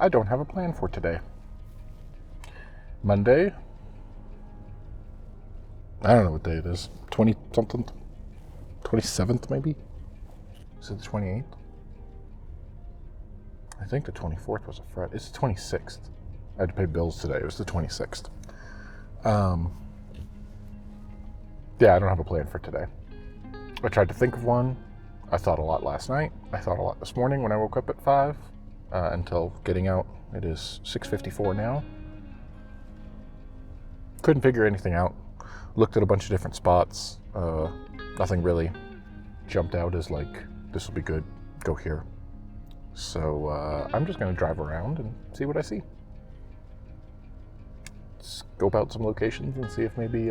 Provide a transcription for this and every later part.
I don't have a plan for today. Monday, I don't know what day it is. 20 something? 27th maybe? Is it the 28th? I think the 24th was a Friday. It's the 26th. I had to pay bills today. It was the 26th. Yeah, I don't have a plan for today. I tried to think of one. I thought a lot last night. I thought a lot this morning when I woke up at 5 until getting out. It is 6:54 now. Couldn't figure anything out. Looked at a bunch of different spots. Nothing really jumped out as like, this will be good, go here. So I'm just going to drive around and see what I see. Scope out some locations and see if maybe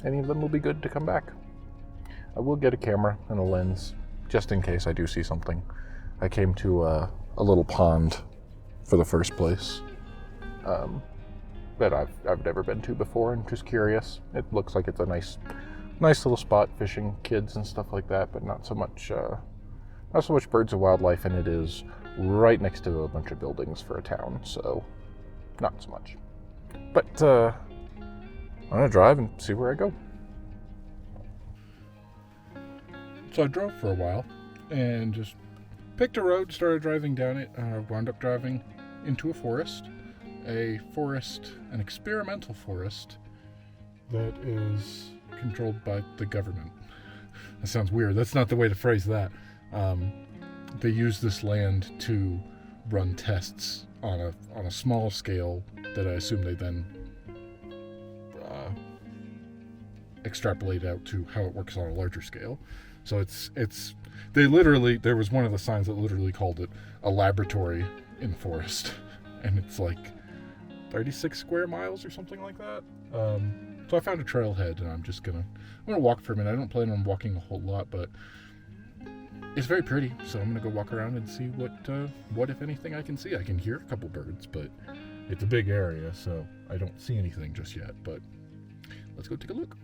any of them will be good to come back. I will get a camera and a lens just in case I do see something. I came to a little pond for the first place that I've never been to before and just curious. It looks like it's a nice little spot, fishing, kids and stuff like that, but not so much birds and wildlife, and it is right next to a bunch of buildings for a town, so not so much. But I'm gonna drive and see where I go. So I drove for a while and just picked a road, started driving down it, wound up driving into a forest, an experimental forest that is controlled by the government. That sounds weird. That's not the way to phrase that. They use this land to run tests on a small scale that I assume they then extrapolate out to how it works on a larger scale. So there was one of the signs that literally called it a laboratory in the forest, and it's like 36 square miles or something like that. So I found a trailhead, and I'm gonna walk for a minute. I don't plan on walking a whole lot, but it's very pretty, so I'm gonna go walk around and see what if anything I can see. I can hear a couple birds, but it's a big area, so I don't see anything just yet. But let's go take a look.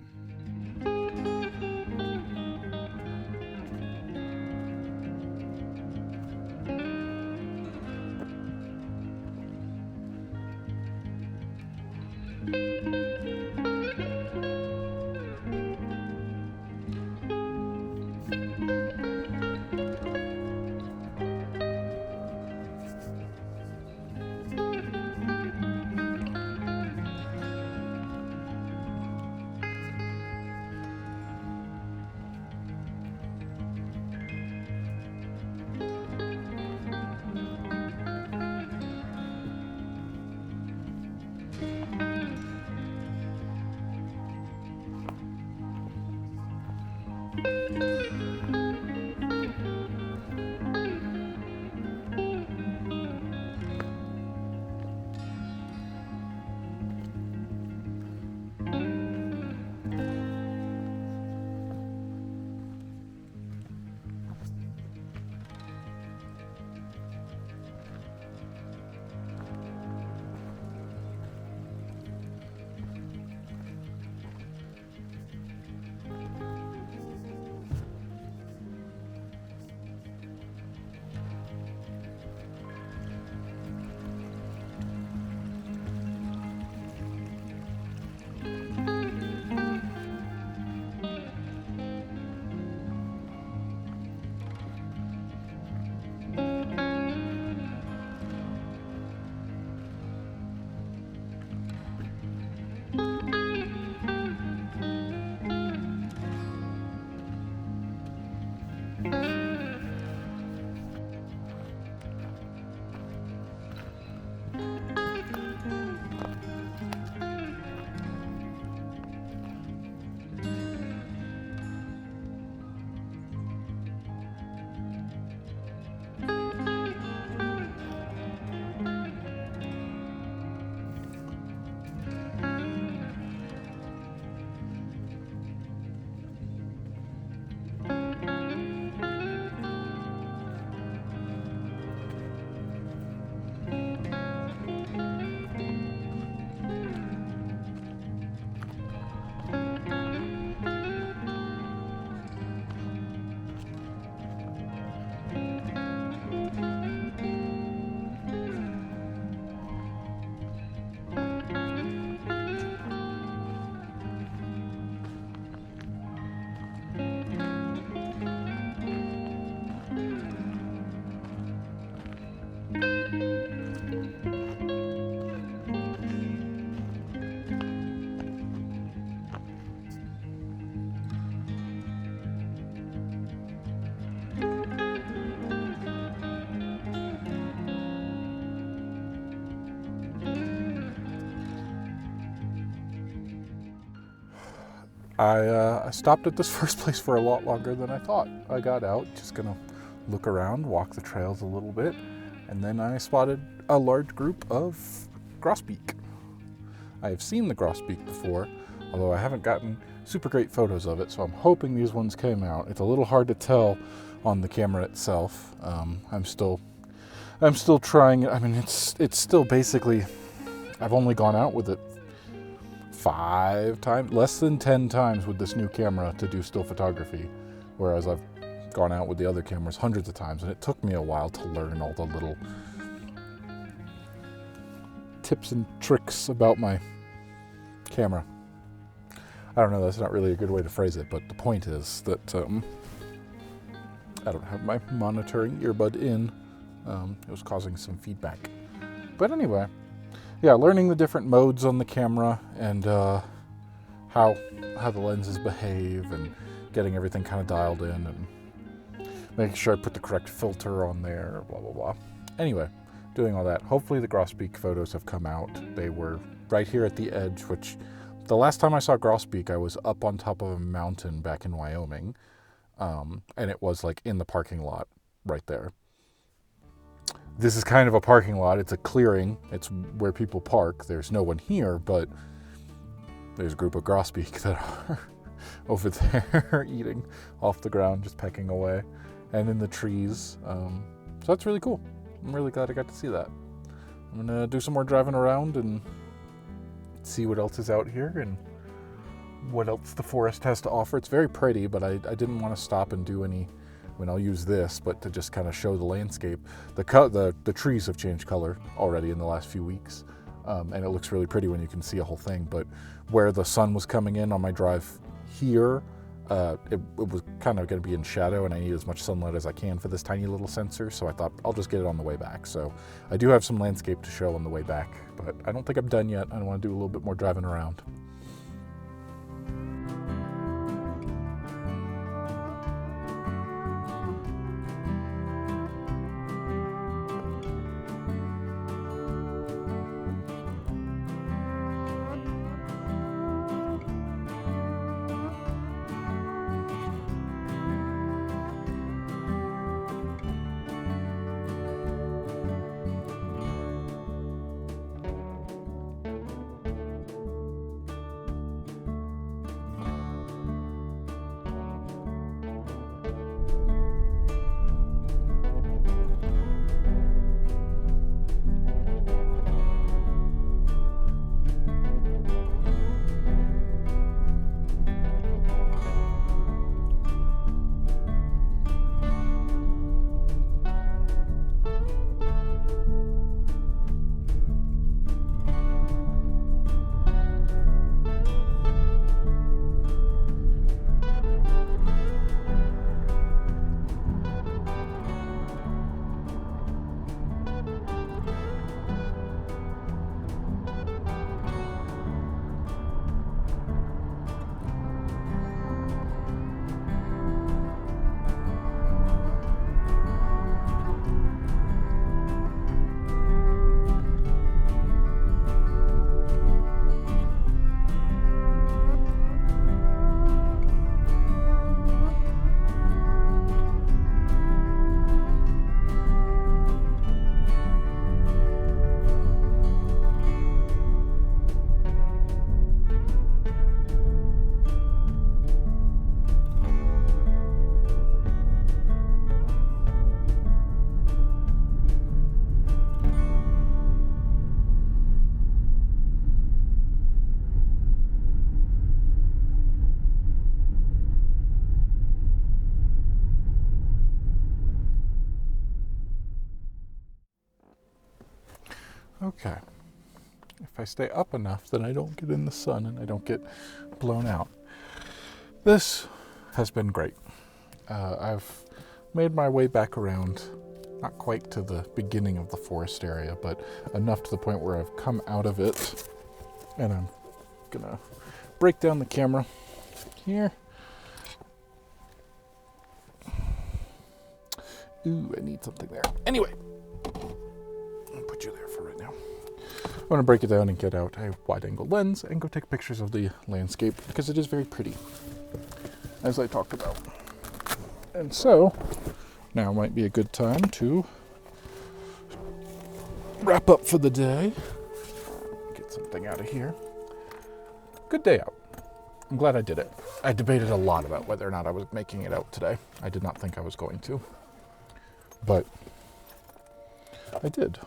I stopped at this first place for a lot longer than I thought. I got out, just gonna look around, walk the trails a little bit, and then I spotted a large group of grosbeak. I have seen the grosbeak before, although I haven't gotten super great photos of it, so I'm hoping these ones came out. It's a little hard to tell on the camera itself. I'm still trying it. I mean, it's still basically, I've only gone out with it 5 times, less than 10 times with this new camera to do still photography, whereas I've gone out with the other cameras hundreds of times, and it took me a while to learn all the little tips and tricks about my camera. I don't know, that's not really a good way to phrase it, but the point is that I don't have my monitoring earbud in. It was causing some feedback. But anyway, yeah, learning the different modes on the camera and how the lenses behave and getting everything kind of dialed in and making sure I put the correct filter on there, blah, blah, blah. Anyway, doing all that. Hopefully the grosbeak photos have come out. They were right here at the edge, which the last time I saw grosbeak, I was up on top of a mountain back in Wyoming. And it was like in the parking lot right there. This is kind of a parking lot. It's a clearing. It's where people park. There's no one here, but there's a group of grosbeak that are over there eating off the ground, just pecking away, and in the trees. So that's really cool. I'm really glad I got to see that. I'm gonna do some more driving around and see what else is out here and what else the forest has to offer. It's very pretty, but I didn't want to stop and do any. I mean, I'll use this, but to just kind of show the landscape. The trees have changed color already in the last few weeks, and it looks really pretty when you can see a whole thing. But where the sun was coming in on my drive here, it was kind of going to be in shadow, and I need as much sunlight as I can for this tiny little sensor, so I thought I'll just get it on the way back. So I do have some landscape to show on the way back, but I don't think I'm done yet. I want to do a little bit more driving around. Okay. If I stay up enough, then I don't get in the sun and I don't get blown out. This has been great. I've made my way back around, not quite to the beginning of the forest area, but enough to the point where I've come out of it. And I'm gonna break down the camera here. Ooh, I need something there. Anyway, I'll put you there for right now. I want to break it down and get out a wide-angle lens and go take pictures of the landscape because it is very pretty, as I talked about. And so, now might be a good time to wrap up for the day. Get something out of here. Good day out. I'm glad I did it. I debated a lot about whether or not I was making it out today. I did not think I was going to, but I did.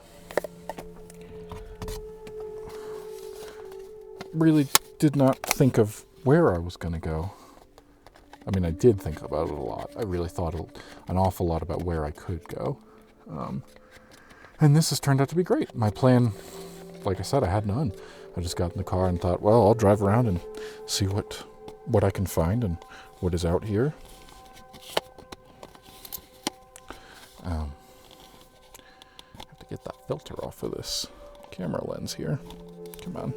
Really did not think of where I was going to go. I mean, I did think about it a lot. I really thought an awful lot about where I could go. And this has turned out to be great. My plan, like I said, I had none. I just got in the car and thought, well, I'll drive around and see what I can find and what is out here. I have to get that filter off of this camera lens here. Come on.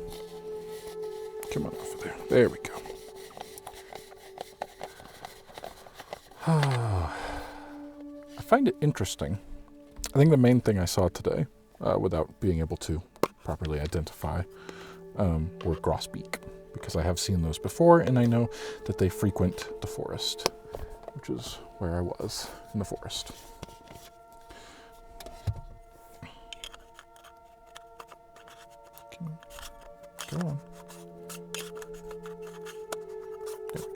Come on off of there. There we go. I find it interesting. I think the main thing I saw today, without being able to properly identify, were grosbeak, because I have seen those before, and I know that they frequent the forest, which is where I was, in the forest. Go on. There we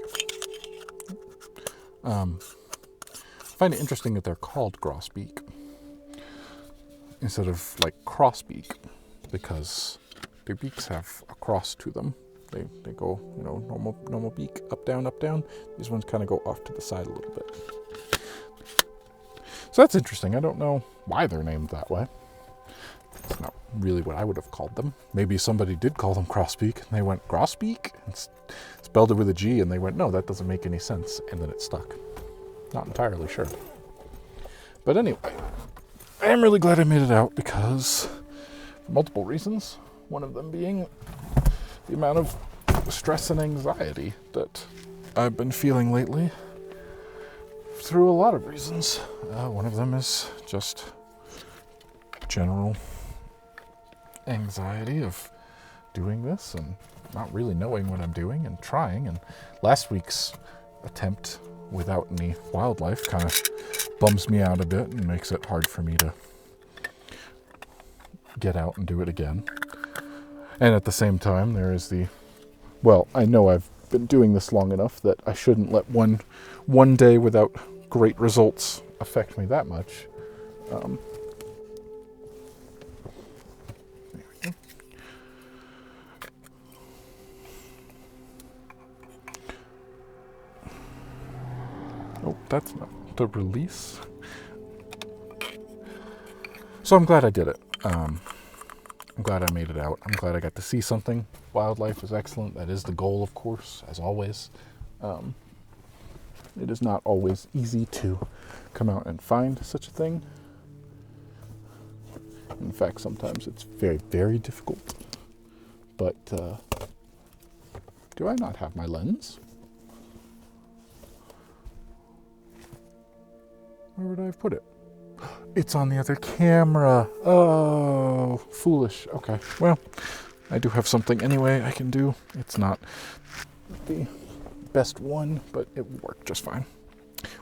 go. I find it interesting that they're called grosbeak instead of like crossbeak, because their beaks have a cross to them. They go, normal beak, up, down, up, down. These ones kind of go off to the side a little bit. So that's interesting. I don't know why they're named that way. It's not really what I would have called them. Maybe somebody did call them crossbeak, and they went, grosbeak? And spelled it with a G, and they went, no, that doesn't make any sense. And then it stuck. Not entirely sure. But anyway, I am really glad I made it out because for multiple reasons. One of them being the amount of stress and anxiety that I've been feeling lately through a lot of reasons. One of them is just general anxiety of doing this and not really knowing what I'm doing and trying. And last week's attempt without any wildlife kind of bums me out a bit and makes it hard for me to get out and do it again. And at the same time, there is I know I've been doing this long enough that I shouldn't let one day without great results affect me that much. There we go. Oh, that's not the release. So I'm glad I did it. I'm glad I made it out. I'm glad I got to see something. Wildlife is excellent. That is the goal, of course, as always. It is not always easy to come out and find such a thing. In fact, sometimes it's very, very difficult. But do I not have my lens? Where would I have put it? It's on the other camera. Oh, foolish. Okay, well, I do have something anyway I can do. It's not the best one, but it will work just fine.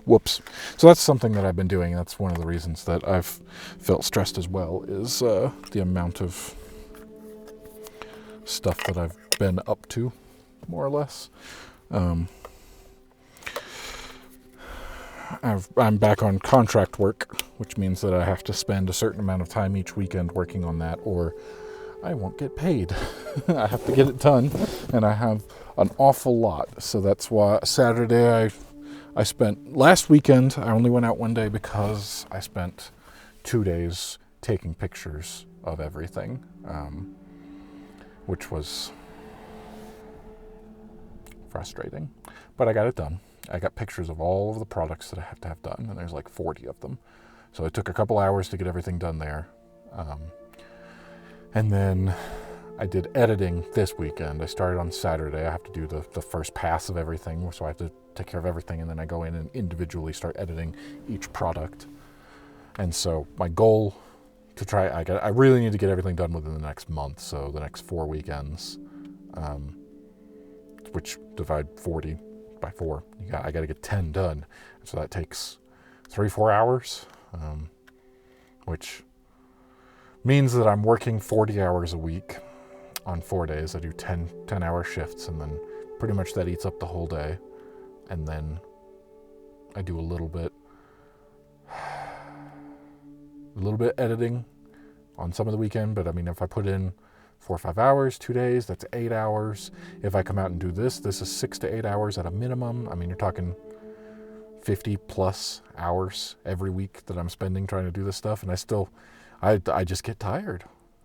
Whoops. So that's something that I've been doing. That's one of the reasons that I've felt stressed as well, is the amount of stuff that I've been up to, more or less. I'm back on contract work, which means that I have to spend a certain amount of time each weekend working on that, or I won't get paid. I have to get it done, and I have an awful lot. So that's why Saturday I spent, last weekend, I only went out one day because I spent 2 days taking pictures of everything, which was frustrating, but I got it done. I got pictures of all of the products that I have to have done, and there's like 40 of them. So it took a couple hours to get everything done there. And then I did editing this weekend. I started on Saturday. I have to do the first pass of everything, so I have to take care of everything, and then I go in and individually start editing each product. And so my goal to try. I really need to get everything done within the next month. So the next 4 weekends, which divide 40 by 4. I got to get 10 done. So that takes 3-4 hours, which means that I'm working 40 hours a week on 4 days. I do 10-hour shifts, and then pretty much that eats up the whole day. And then I do a little bit editing on some of the weekend. But I mean, if I put in 4 or 5 hours, 2 days, that's 8 hours. If I come out and do this is 6 to 8 hours at a minimum. I mean, you're talking 50 plus hours every week that I'm spending trying to do this stuff. And I just get tired,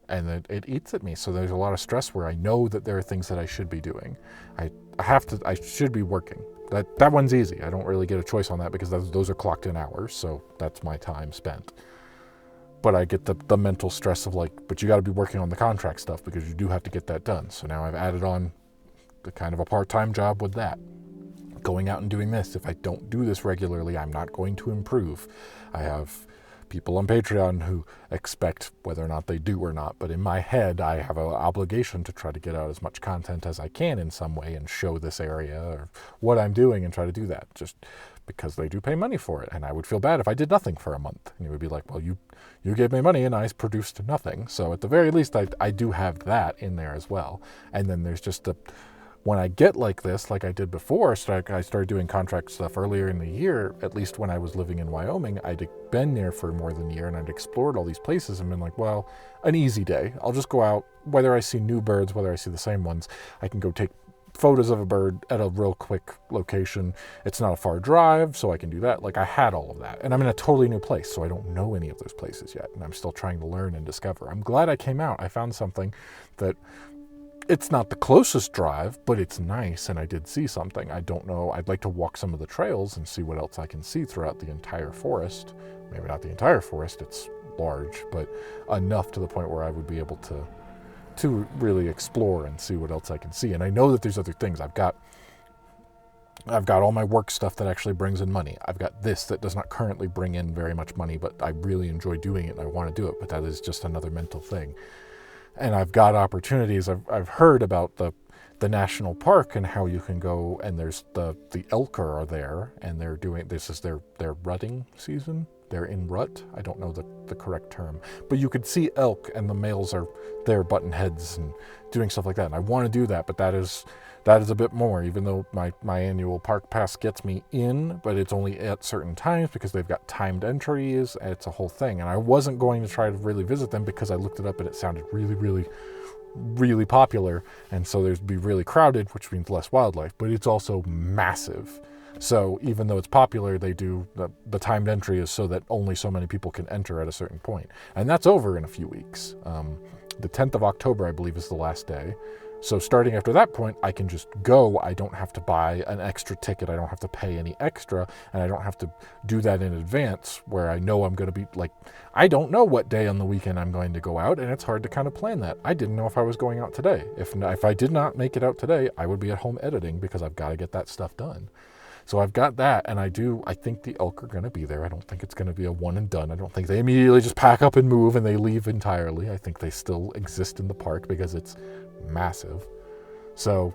and it eats at me. So there's a lot of stress where I know that there are things that I should be doing. I should be working. That one's easy. I don't really get a choice on that because those are clocked in hours. So that's my time spent. But I get the mental stress of like, but you got to be working on the contract stuff because you do have to get that done. So now I've added on the kind of a part-time job with that. Going out and doing this. If I don't do this regularly, I'm not going to improve. I have people on Patreon who expect whether or not they do or not. But in my head, I have an obligation to try to get out as much content as I can in some way and show this area or what I'm doing and try to do that just because they do pay money for it. And I would feel bad if I did nothing for a month. And you would be like, well, you gave me money and I produced nothing. So at the very least, I do have that in there as well. And then there's just when I get like this, like I did before, I started doing contract stuff earlier in the year, at least when I was living in Wyoming. I'd been there for more than a year and I'd explored all these places and been like, well, an easy day. I'll just go out, whether I see new birds, whether I see the same ones, I can go take photos of a bird at a real quick location. It's not a far drive, so I can do that. Like I had all of that. And I'm in a totally new place, so I don't know any of those places yet. And I'm still trying to learn and discover. I'm glad I came out. I found something that it's not the closest drive, but it's nice, and I did see something. I don't know. I'd like to walk some of the trails and see what else I can see throughout the entire forest. Maybe not the entire forest, it's large, but enough to the point where I would be able to really explore and see what else I can see. And I know that there's other things. I've got all my work stuff that actually brings in money. I've got this that does not currently bring in very much money, but I really enjoy doing it and I want to do it, but that is just another mental thing. And I've got opportunities. I've heard about the national park and how you can go, and there's the elk are there, and they're doing, this is their rutting season. They're in rut. I don't know the correct term, but you could see elk and the males are there butting heads and doing stuff like that. And I want to do that, but that is a bit more, even though my annual park pass gets me in, but it's only at certain times because they've got timed entries. And it's a whole thing. And I wasn't going to try to really visit them because I looked it up and it sounded really, really, really popular. And so there'd be really crowded, which means less wildlife, but it's also massive. So even though it's popular, they do the timed entry is so that only so many people can enter at a certain point. And that's over in a few weeks. The 10th of October, I believe, is the last day. So starting after that point, I can just go. I don't have to buy an extra ticket. I don't have to pay any extra. And I don't have to do that in advance where I know I'm going to be like, I don't know what day on the weekend I'm going to go out. And it's hard to kind of plan that. I didn't know if I was going out today. If I did not make it out today, I would be at home editing because I've got to get that stuff done. So I've got that, and I think the elk are going to be there. I don't think it's going to be a one and done. I don't think they immediately just pack up and move and they leave entirely. I think they still exist in the park because it's massive. So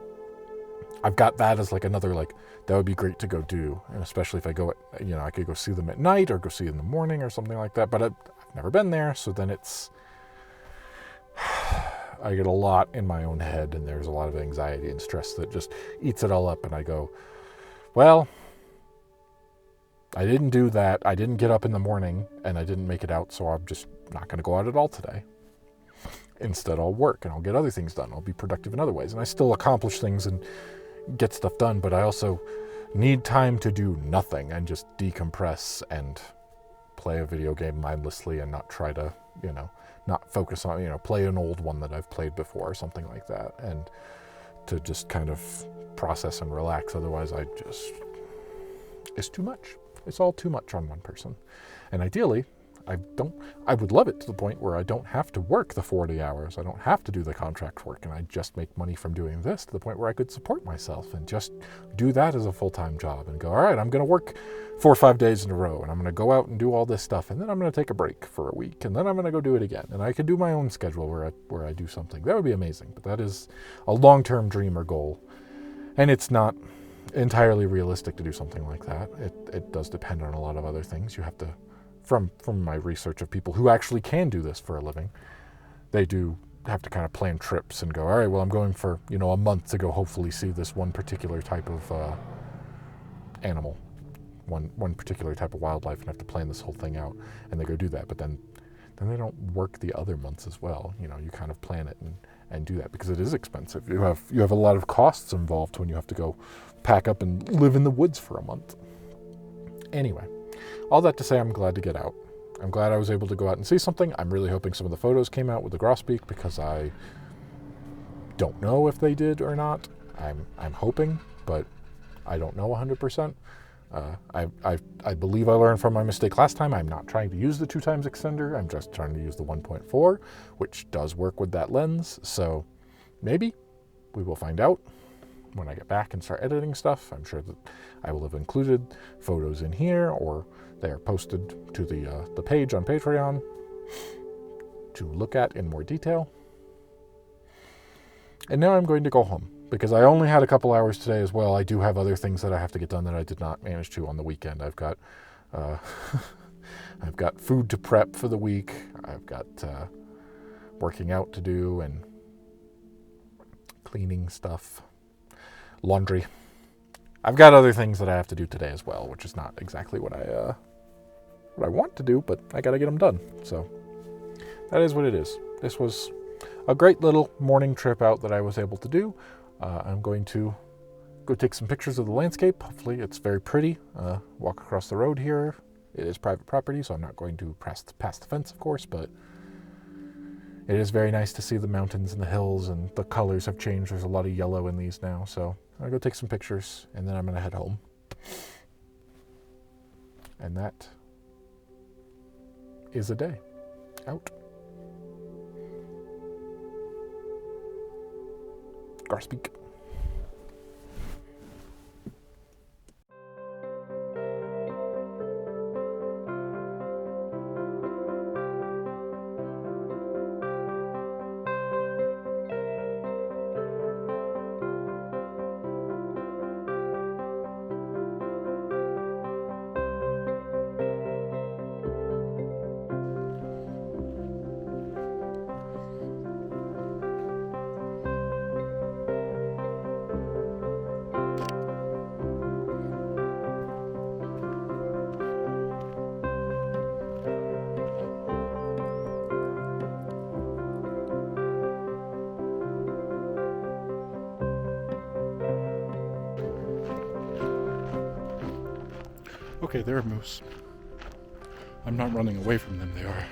I've got that as like another, like, that would be great to go do. And especially if I go at, I could go see them at night or go see in the morning or something like that. But I've never been there. So then I get a lot in my own head and there's a lot of anxiety and stress that just eats it all up. And I go, well, I didn't do that. I didn't get up in the morning and I didn't make it out. So I'm just not going to go out at all today. Instead, I'll work and I'll get other things done. I'll be productive in other ways. And I still accomplish things and get stuff done. But I also need time to do nothing and just decompress and play a video game mindlessly and not try to, not focus on, play an old one that I've played before or something like that. And to just kind of process and relax. Otherwise, it's too much. It's all too much on one person. And ideally, I would love it to the point where I don't have to work the 40 hours. I don't have to do the contract work, and I just make money from doing this to the point where I could support myself and just do that as a full-time job and go, all right, I'm going to work 4 or 5 days in a row, and I'm going to go out and do all this stuff, and then I'm going to take a break for a week, and then I'm going to go do it again. And I could do my own schedule where I do something. That would be amazing, but that is a long-term dream or goal, and it's not entirely realistic to do something like that. It does depend on a lot of other things. You have to, from my research of people who actually can do this for a living, they do have to kind of plan trips and go, all right, well, I'm going for, a month to go hopefully see this one particular type of animal, one particular type of wildlife, and have to plan this whole thing out, and they go do that. But then they don't work the other months as well. You kind of plan it and do that, because it is expensive. You have a lot of costs involved when you have to go pack up and live in the woods for a month. Anyway, all that to say, I'm glad to get out. I'm glad I was able to go out and see something. I'm really hoping some of the photos came out with the grosbeak, because I don't know if they did or not. I'm hoping, but I don't know 100%. I believe I learned from my mistake last time. I'm not trying to use the 2x extender. I'm just trying to use the 1.4, which does work with that lens. So maybe we will find out when I get back and start editing stuff. I'm sure that I will have included photos in here, or they are posted to the page on Patreon to look at in more detail. And now I'm going to go home, because I only had a couple hours today as well. I do have other things that I have to get done that I did not manage to on the weekend. I've got I've got food to prep for the week. I've got working out to do, and cleaning stuff, laundry. I've got other things that I have to do today as well, which is not exactly what I want to do, but I got to get them done. So that is what it is. This was a great little morning trip out that I was able to do. I'm going to go take some pictures of the landscape. Hopefully it's very pretty. Walk across the road here. It is private property, so I'm not going to pass the fence, of course, but it is very nice to see the mountains and the hills, and the colors have changed. There's a lot of yellow in these now, so I'm going to go take some pictures, and then I'm going to head home. And that is a day out. Grosbeak. Okay, there are moose. I'm not running away from them. They are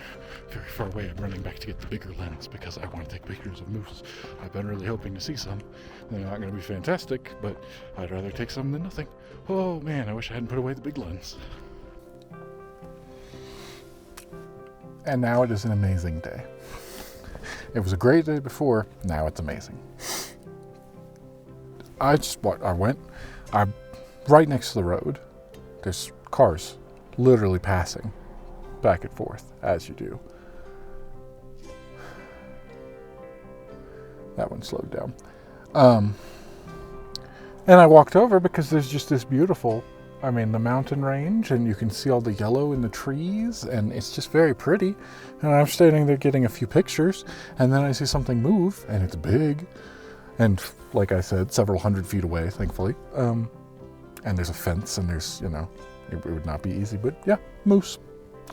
very far away. I'm running back to get the bigger lens because I want to take pictures of moose. I've been really hoping to see some. They're not going to be fantastic, but I'd rather take some than nothing. Oh man, I wish I hadn't put away the big lens. And now it is an amazing day. It was a great day before, now it's amazing. I'm right next to the road. There's cars literally passing back and forth, as you do. That one slowed down. And I walked over because there's just this beautiful, the mountain range, and you can see all the yellow in the trees, and it's just very pretty. And I'm standing there getting a few pictures, and then I see something move, and it's big. And like I said, several hundred feet away, thankfully. And there's a fence, and there's, it would not be easy, but yeah, moose.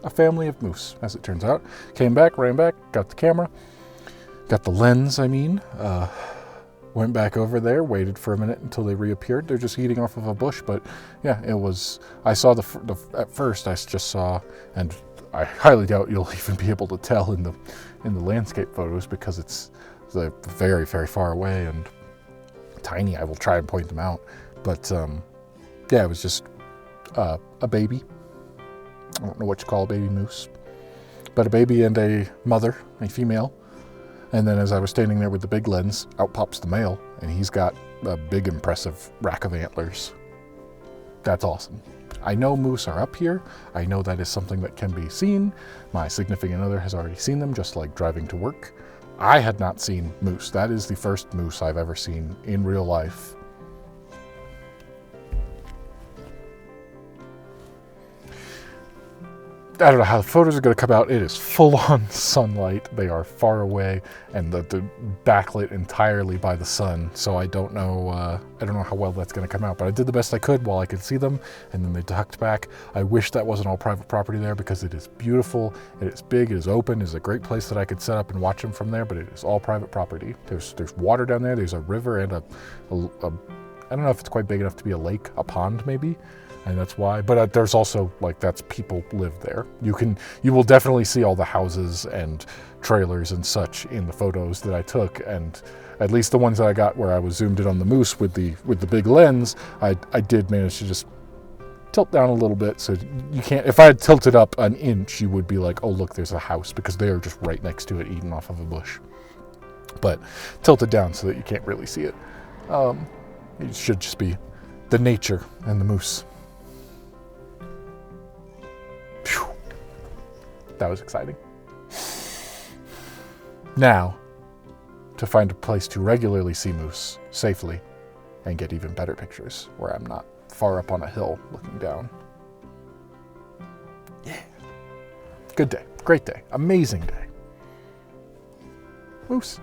A family of moose, as it turns out. Came back, ran back, got the camera, got the lens, went back over there, waited for a minute until they reappeared. They're just eating off of a bush, but yeah, I saw at first I just saw, and I highly doubt you'll even be able to tell in the landscape photos because it's very, very far away and tiny. I will try and point them out, but yeah, it was just a baby. I don't know what you call a baby moose. but a baby and a mother, a female. And then as I was standing there with the big lens, out pops the male, and he's got a big impressive rack of antlers. That's awesome. I know moose are up here. I know that is something that can be seen. My significant other has already seen them, just like driving to work. I had not seen moose. That is the first moose I've ever seen in real life. I don't know how the photos are going to come out. It is full-on sunlight. They are far away, and they're backlit entirely by the sun. So I don't know how well that's going to come out. But I did the best I could while I could see them, and then they ducked back. I wish that wasn't all private property there, because it is beautiful. It is big. It is open. It is a great place that I could set up and watch them from there. But it is all private property. There's water down there. There's a river and a I don't know if it's quite big enough to be a lake, a pond maybe. And that's why, but there's also, like, that's people live there. You will definitely see all the houses and trailers and such in the photos that I took, and at least the ones that I got where I was zoomed in on the moose with the big lens, I did manage to just tilt down a little bit, so you can't, if I had tilted up an inch, you would be like, oh look, there's a house, because they are just right next to it, eating off of a bush. But tilted down so that you can't really see it. It should just be the nature and the moose. Phew. That was exciting. Now, to find a place to regularly see moose safely and get even better pictures where I'm not far up on a hill looking down. Yeah. Good day. Great day. Amazing day. Moose.